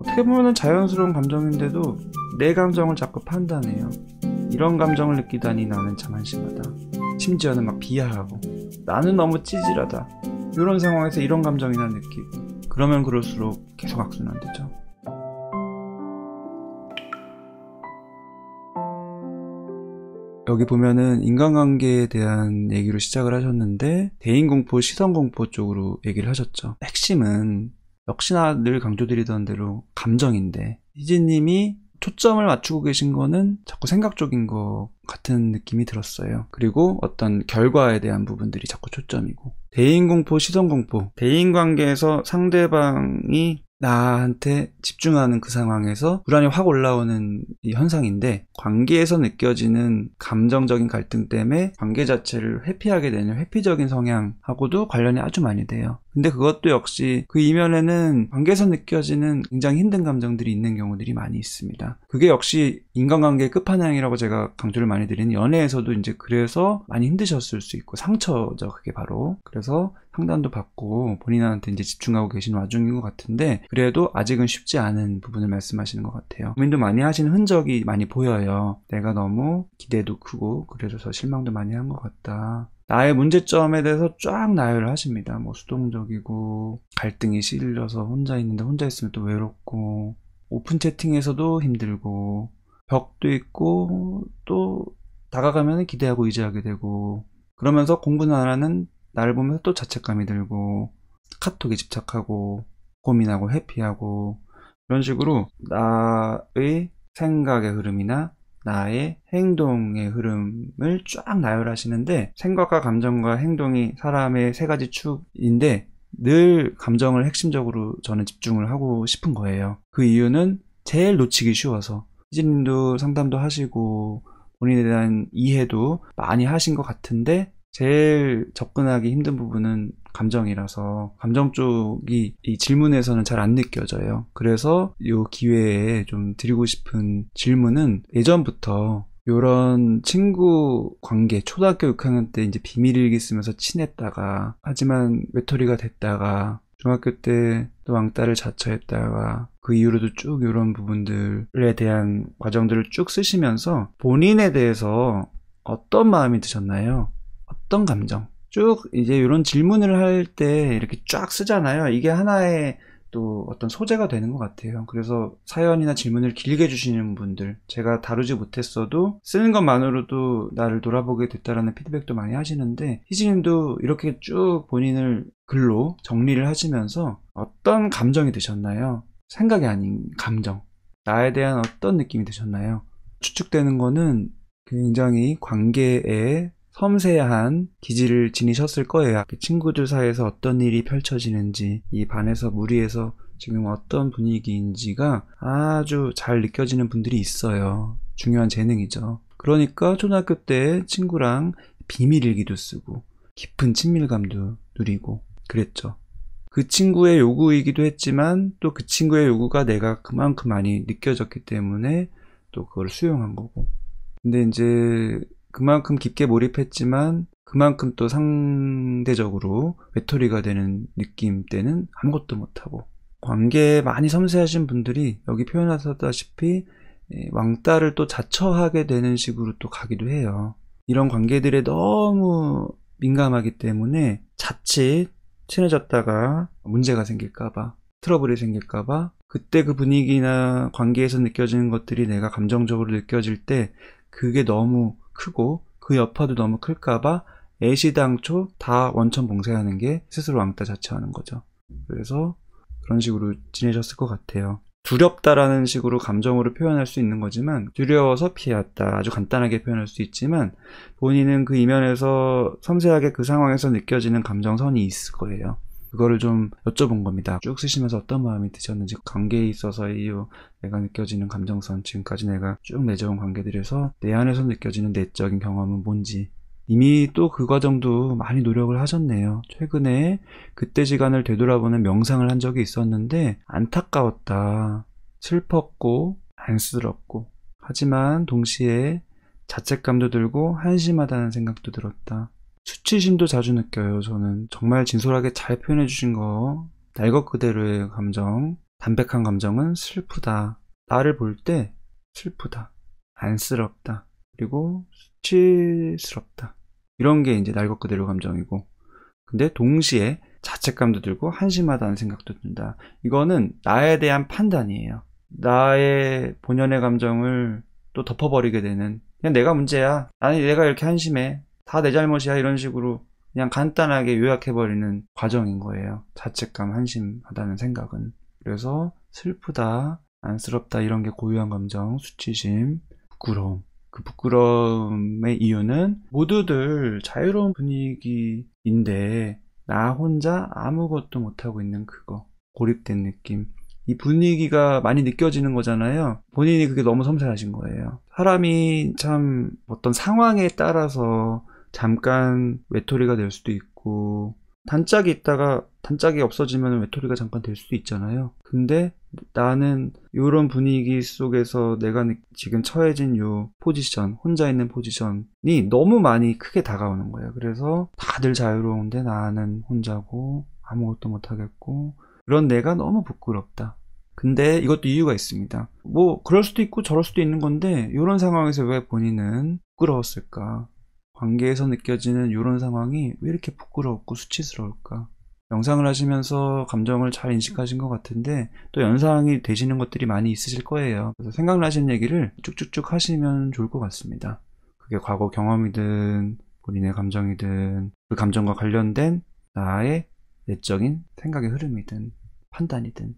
어떻게 보면 자연스러운 감정인데도 내 감정을 자꾸 판단해요. 이런 감정을 느끼다니 나는 참 한심하다. 심지어는 막 비하하고 나는 너무 찌질하다. 이런 상황에서 이런 감정이나 느끼고 그러면 그럴수록 계속 악순환되죠. 여기 보면은 인간관계에 대한 얘기로 시작을 하셨는데 대인공포, 시선공포 쪽으로 얘기를 하셨죠. 핵심은 역시나 늘 강조드리던 대로 감정인데 희진님이 초점을 맞추고 계신 거는 자꾸 생각 쪽인 것 같은 느낌이 들었어요. 그리고 어떤 결과에 대한 부분들이 자꾸 초점이고 대인공포, 시선공포, 대인관계에서 상대방이 나한테 집중하는 그 상황에서 불안이 확 올라오는 이 현상인데 관계에서 느껴지는 감정적인 갈등 때문에 관계 자체를 회피하게 되는 회피적인 성향하고도 관련이 아주 많이 돼요. 근데 그것도 역시 그 이면에는 관계에서 느껴지는 굉장히 힘든 감정들이 있는 경우들이 많이 있습니다. 그게 역시 인간관계의 끝판왕이라고 제가 강조를 많이 드리는 연애에서도 이제 그래서 많이 힘드셨을 수 있고 상처죠. 그게 바로. 그래서 상담도 받고 본인한테 이제 집중하고 계신 와중인 것 같은데 그래도 아직은 쉽지 않은 부분을 말씀하시는 것 같아요. 고민도 많이 하시는 흔적이 많이 보여요. 내가 너무 기대도 크고 그래서 실망도 많이 한 것 같다. 나의 문제점에 대해서 쫙 나열을 하십니다. 뭐 수동적이고 갈등이 실려서 혼자 있는데 혼자 있으면 또 외롭고 오픈 채팅에서도 힘들고 벽도 있고 또 다가가면 기대하고 의지하게 되고 그러면서 공부는 안 하는 나를 보면서 또 자책감이 들고 카톡에 집착하고 고민하고 회피하고 이런 식으로 나의 생각의 흐름이나 나의 행동의 흐름을 쫙 나열하시는데 생각과 감정과 행동이 사람의 세 가지 축인데 늘 감정을 핵심적으로 저는 집중을 하고 싶은 거예요. 그 이유는 제일 놓치기 쉬워서 희진님도 상담도 하시고 본인에 대한 이해도 많이 하신 것 같은데 제일 접근하기 힘든 부분은 감정이라서 감정 쪽이 이 질문에서는 잘 안 느껴져요. 그래서 이 기회에 좀 드리고 싶은 질문은 예전부터 이런 친구 관계 초등학교 6학년 때 이제 비밀일기 쓰면서 친했다가 하지만 외톨이가 됐다가 중학교 때 또 왕따를 자처했다가 그 이후로도 쭉 이런 부분들에 대한 과정들을 쭉 쓰시면서 본인에 대해서 어떤 마음이 드셨나요? 어떤 감정? 쭉 이제 이런 질문을 할 때 이렇게 쫙 쓰잖아요. 이게 하나의 또 어떤 소재가 되는 것 같아요. 그래서 사연이나 질문을 길게 주시는 분들, 제가 다루지 못했어도 쓰는 것만으로도 나를 돌아보게 됐다라는 피드백도 많이 하시는데 희진님도 이렇게 쭉 본인을 글로 정리를 하시면서 어떤 감정이 드셨나요? 생각이 아닌 감정. 나에 대한 어떤 느낌이 드셨나요? 추측되는 거는 굉장히 관계에 섬세한 기질을 지니셨을 거예요. 친구들 사이에서 어떤 일이 펼쳐지는지, 이 반에서 무리에서 지금 어떤 분위기인지가 아주 잘 느껴지는 분들이 있어요. 중요한 재능이죠. 그러니까 초등학교 때 친구랑 비밀일기도 쓰고 깊은 친밀감도 누리고 그랬죠. 그 친구의 요구이기도 했지만 또 그 친구의 요구가 내가 그만큼 많이 느껴졌기 때문에 또 그걸 수용한 거고. 근데 이제 그만큼 깊게 몰입했지만 그만큼 또 상대적으로 외톨이가 되는 느낌 때는 아무것도 못하고 관계에 많이 섬세하신 분들이 여기 표현하셨다시피 왕따를 또 자처하게 되는 식으로 또 가기도 해요. 이런 관계들에 너무 민감하기 때문에 자칫 친해졌다가 문제가 생길까봐 트러블이 생길까봐 그때 그 분위기나 관계에서 느껴지는 것들이 내가 감정적으로 느껴질 때 그게 너무 크고 그 여파도 너무 클까봐 애시당초 다 원천봉쇄하는 게 스스로 왕따 자체하는 거죠. 그래서 그런 식으로 지내셨을 것 같아요. 두렵다라는 식으로 감정으로 표현할 수 있는 거지만 두려워서 피해왔다 아주 간단하게 표현할 수 있지만 본인은 그 이면에서 섬세하게 그 상황에서 느껴지는 감정선이 있을 거예요. 그거를 좀 여쭤본 겁니다. 쭉 쓰시면서 어떤 마음이 드셨는지 관계에 있어서의 내가 느껴지는 감정선 지금까지 내가 쭉 맺어온 관계들에서 내 안에서 느껴지는 내적인 경험은 뭔지 이미 또 그 과정도 많이 노력을 하셨네요. 최근에 그때 시간을 되돌아보는 명상을 한 적이 있었는데 안타까웠다. 슬펐고 안쓰럽고 하지만 동시에 자책감도 들고 한심하다는 생각도 들었다. 수치심도 자주 느껴요. 저는 정말 진솔하게 잘 표현해 주신 거 날 것 그대로의 감정 담백한 감정은 슬프다. 나를 볼 때 슬프다. 안쓰럽다. 그리고 수치스럽다. 이런 게 이제 날 것 그대로 감정이고, 근데 동시에 자책감도 들고 한심하다는 생각도 든다. 이거는 나에 대한 판단이에요. 나의 본연의 감정을 또 덮어버리게 되는, 그냥 내가 문제야, 아니 내가 이렇게 한심해, 다 내 잘못이야, 이런 식으로 그냥 간단하게 요약해버리는 과정인 거예요. 자책감, 한심하다는 생각은. 그래서 슬프다, 안쓰럽다, 이런 게 고유한 감정, 수치심, 부끄러움. 그 부끄러움의 이유는 모두들 자유로운 분위기인데 나 혼자 아무것도 못하고 있는 그거, 고립된 느낌. 이 분위기가 많이 느껴지는 거잖아요. 본인이 그게 너무 섬세하신 거예요. 사람이 참 어떤 상황에 따라서 잠깐 외톨이가 될 수도 있고, 단짝이 있다가 단짝이 없어지면 외톨이가 잠깐 될 수도 있잖아요. 근데 나는 이런 분위기 속에서 내가 지금 처해진 요 포지션, 혼자 있는 포지션이 너무 많이 크게 다가오는 거예요. 그래서 다들 자유로운데 나는 혼자고 아무것도 못하겠고, 그런 내가 너무 부끄럽다. 근데 이것도 이유가 있습니다. 뭐 그럴 수도 있고 저럴 수도 있는 건데, 이런 상황에서 왜 본인은 부끄러웠을까? 관계에서 느껴지는 이런 상황이 왜 이렇게 부끄럽고 수치스러울까? 명상을 하시면서 감정을 잘 인식하신 것 같은데 또 연상이 되시는 것들이 많이 있으실 거예요. 그래서 생각나시는 얘기를 쭉쭉쭉 하시면 좋을 것 같습니다. 그게 과거 경험이든 본인의 감정이든 그 감정과 관련된 나의 내적인 생각의 흐름이든 판단이든,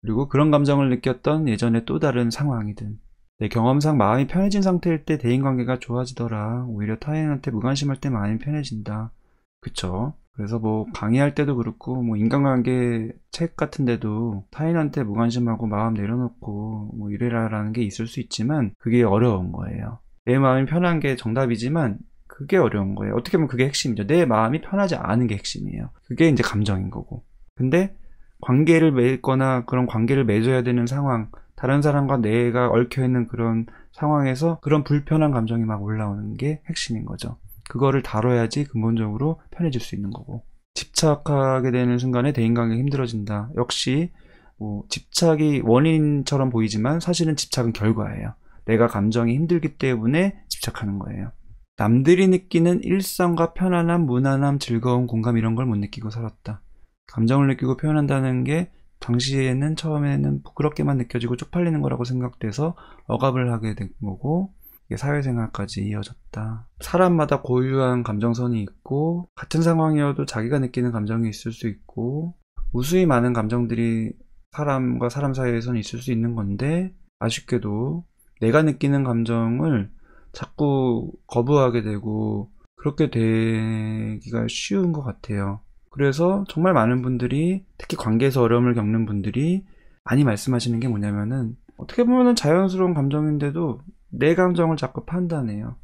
그리고 그런 감정을 느꼈던 예전의 또 다른 상황이든, 내 경험상 마음이 편해진 상태일 때 대인관계가 좋아지더라. 오히려 타인한테 무관심할 때 마음이 편해진다. 그쵸? 그래서 뭐 강의할 때도 그렇고, 뭐 인간관계 책 같은 데도 타인한테 무관심하고 마음 내려놓고 뭐 이래라라는 게 있을 수 있지만 그게 어려운 거예요. 내 마음이 편한 게 정답이지만 그게 어려운 거예요. 어떻게 보면 그게 핵심이죠. 내 마음이 편하지 않은 게 핵심이에요. 그게 이제 감정인 거고. 근데 관계를 맺거나 그런 관계를 맺어야 되는 상황, 다른 사람과 내가 얽혀있는 그런 상황에서 그런 불편한 감정이 막 올라오는 게 핵심인 거죠. 그거를 다뤄야지 근본적으로 편해질 수 있는 거고, 집착하게 되는 순간에 대인관계가 힘들어진다. 역시 뭐 집착이 원인처럼 보이지만 사실은 집착은 결과예요. 내가 감정이 힘들기 때문에 집착하는 거예요. 남들이 느끼는 일상과 편안함, 무난함, 즐거움, 공감, 이런 걸 못 느끼고 살았다. 감정을 느끼고 표현한다는 게 당시에는 처음에는 부끄럽게만 느껴지고 쪽팔리는 거라고 생각돼서 억압을 하게 된 거고, 이게 사회생활까지 이어졌다. 사람마다 고유한 감정선이 있고, 같은 상황이어도 자기가 느끼는 감정이 있을 수 있고, 무수히 많은 감정들이 사람과 사람 사이에서는 있을 수 있는 건데, 아쉽게도 내가 느끼는 감정을 자꾸 거부하게 되고 그렇게 되기가 쉬운 것 같아요. 그래서 정말 많은 분들이, 특히 관계에서 어려움을 겪는 분들이 많이 말씀하시는 게 뭐냐면은, 어떻게 보면은 자연스러운 감정인데도 내 감정을 자꾸 판단해요.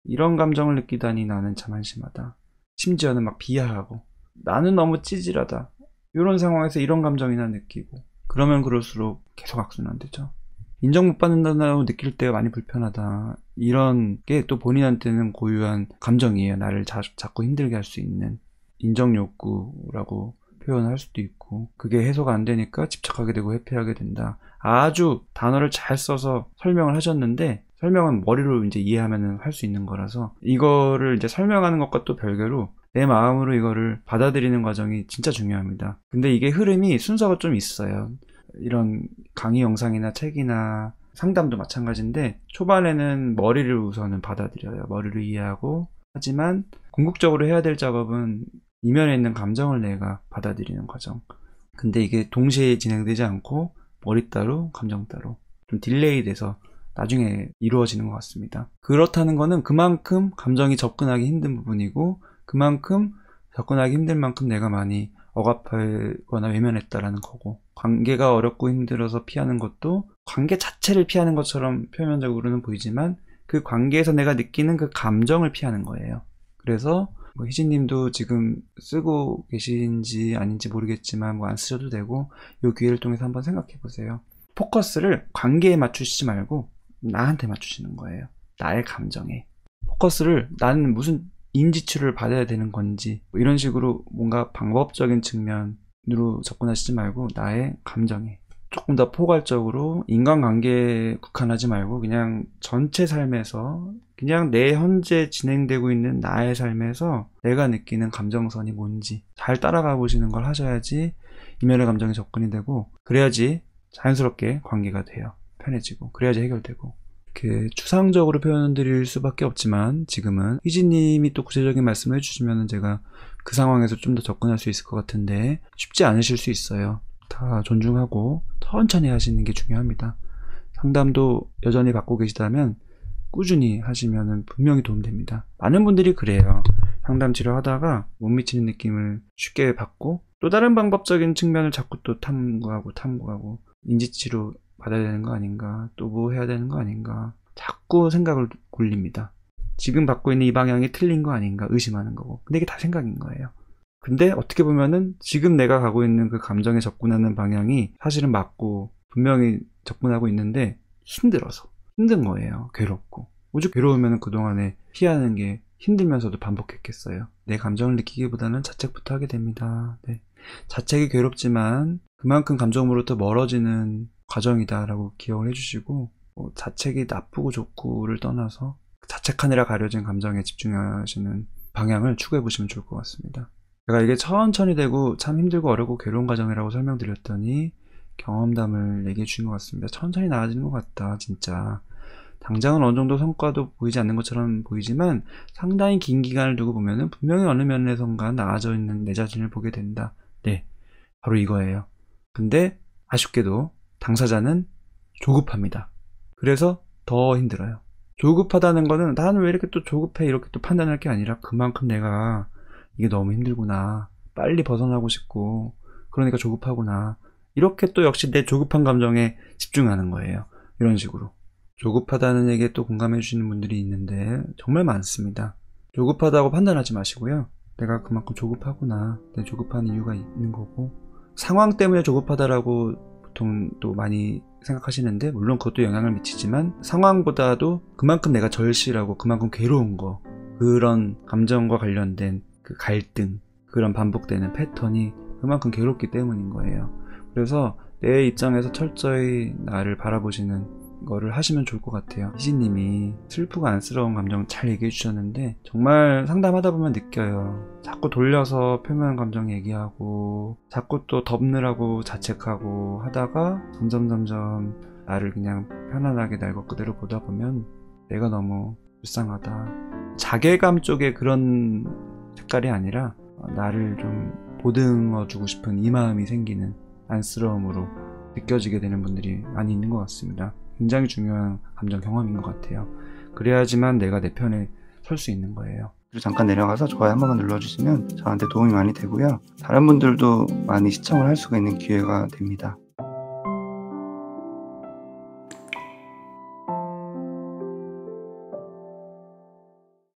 이런 감정을 느끼다니 나는 참 한심하다. 심지어는 막 비하하고, 나는 너무 찌질하다. 이런 상황에서 이런 감정이나 느끼고, 그러면 그럴수록 계속 악순환되죠. 인정 못 받는다고 느낄 때가 많이 불편하다. 이런 게 또 본인한테는 고유한 감정이에요. 나를 자꾸 힘들게 할 수 있는. 인정 욕구라고 표현할 수도 있고, 그게 해소가 안 되니까 집착하게 되고 회피하게 된다. 아주 단어를 잘 써서 설명을 하셨는데, 설명은 머리로 이제 이해하면 할 수 있는 거라서 이거를 이제 설명하는 것과 또 별개로 내 마음으로 이거를 받아들이는 과정이 진짜 중요합니다. 근데 이게 흐름이 순서가 좀 있어요. 이런 강의 영상이나 책이나 상담도 마찬가지인데, 초반에는 머리를 우선은 받아들여요. 머리를 이해하고. 하지만 궁극적으로 해야 될 작업은 이면에 있는 감정을 내가 받아들이는 과정. 근데 이게 동시에 진행되지 않고 머리 따로 감정 따로 좀 딜레이 돼서 나중에 이루어지는 것 같습니다. 그렇다는 거는 그만큼 감정이 접근하기 힘든 부분이고, 그만큼 접근하기 힘든 만큼 내가 많이 억압하거나 외면했다라는 거고, 관계가 어렵고 힘들어서 피하는 것도 관계 자체를 피하는 것처럼 표면적으로는 보이지만 그 관계에서 내가 느끼는 그 감정을 피하는 거예요. 그래서 뭐 희진님도 지금 쓰고 계신지 아닌지 모르겠지만 뭐 안 쓰셔도 되고, 이 기회를 통해서 한번 생각해 보세요. 포커스를 관계에 맞추시지 말고 나한테 맞추시는 거예요. 나의 감정에. 포커스를 나는 무슨 인지치료를 받아야 되는 건지, 뭐 이런 식으로 뭔가 방법적인 측면으로 접근하시지 말고 나의 감정에 조금 더 포괄적으로 인간관계에 국한하지 말고 그냥 전체 삶에서 그냥 내 현재 진행되고 있는 나의 삶에서 내가 느끼는 감정선이 뭔지 잘 따라가 보시는 걸 하셔야지 이면의 감정에 접근이 되고, 그래야지 자연스럽게 관계가 돼요. 편해지고 그래야지 해결되고. 이렇게 추상적으로 표현드릴 수밖에 없지만 지금은 희진님이 또 구체적인 말씀을 해주시면 제가 그 상황에서 좀 더 접근할 수 있을 것 같은데 쉽지 않으실 수 있어요. 다 존중하고 천천히 하시는 게 중요합니다. 상담도 여전히 받고 계시다면 꾸준히 하시면 분명히 도움됩니다. 많은 분들이 그래요. 상담 치료하다가 못 미치는 느낌을 쉽게 받고 또 다른 방법적인 측면을 자꾸 또 탐구하고 인지치료 받아야 되는 거 아닌가, 또 뭐 해야 되는 거 아닌가, 자꾸 생각을 굴립니다. 지금 받고 있는 이 방향이 틀린 거 아닌가 의심하는 거고, 근데 이게 다 생각인 거예요. 근데 어떻게 보면은 지금 내가 가고 있는 그 감정에 접근하는 방향이 사실은 맞고 분명히 접근하고 있는데 힘든 거예요. 괴롭고. 오죽 괴로우면 그동안에 피하는 게 힘들면서도 반복했겠어요. 내 감정을 느끼기보다는 자책부터 하게 됩니다. 네. 자책이 괴롭지만 그만큼 감정으로부터 멀어지는 과정이다라고 기억을 해주시고, 자책이 나쁘고 좋고를 떠나서 자책하느라 가려진 감정에 집중하시는 방향을 추구해 보시면 좋을 것 같습니다. 제가 이게 천천히 되고 참 힘들고 어렵고 괴로운 과정이라고 설명드렸더니 경험담을 얘기해 주신 것 같습니다. 천천히 나아지는 것 같다, 진짜. 당장은 어느 정도 성과도 보이지 않는 것처럼 보이지만 상당히 긴 기간을 두고 보면은 분명히 어느 면에선가 나아져 있는 내 자신을 보게 된다. 네, 바로 이거예요. 근데 아쉽게도 당사자는 조급합니다. 그래서 더 힘들어요. 조급하다는 거는 나는 왜 이렇게 또 조급해 이렇게 또 판단할 게 아니라 그만큼 내가 이게 너무 힘들구나, 빨리 벗어나고 싶고 그러니까 조급하구나, 이렇게 또 역시 내 조급한 감정에 집중하는 거예요. 이런 식으로 조급하다는 얘기에 또 공감해 주시는 분들이 있는데 정말 많습니다. 조급하다고 판단하지 마시고요, 내가 그만큼 조급하구나, 내 조급한 이유가 있는 거고, 상황 때문에 조급하다라고 보통 또 많이 생각하시는데 물론 그것도 영향을 미치지만 상황보다도 그만큼 내가 절실하고 그만큼 괴로운 거, 그런 감정과 관련된 그 갈등, 그런 반복되는 패턴이 그만큼 괴롭기 때문인 거예요. 그래서 내 입장에서 철저히 나를 바라보시는 거를 하시면 좋을 것 같아요. 희진님이 슬프고 안쓰러운 감정 잘 얘기해 주셨는데 정말 상담하다 보면 느껴요. 자꾸 돌려서 표면 감정 얘기하고 자꾸 또 덮느라고 자책하고 하다가 점점 나를 그냥 편안하게 날 것 그대로 보다 보면 내가 너무 불쌍하다, 자괴감 쪽에 그런 색깔이 아니라 나를 좀 보듬어 주고 싶은 이 마음이 생기는 안쓰러움으로 느껴지게 되는 분들이 많이 있는 것 같습니다. 굉장히 중요한 감정 경험인 것 같아요. 그래야지만 내가 내 편에 설 수 있는 거예요. 그리고 잠깐 내려가서 좋아요 한 번만 눌러주시면 저한테 도움이 많이 되고요. 다른 분들도 많이 시청을 할 수가 있는 기회가 됩니다.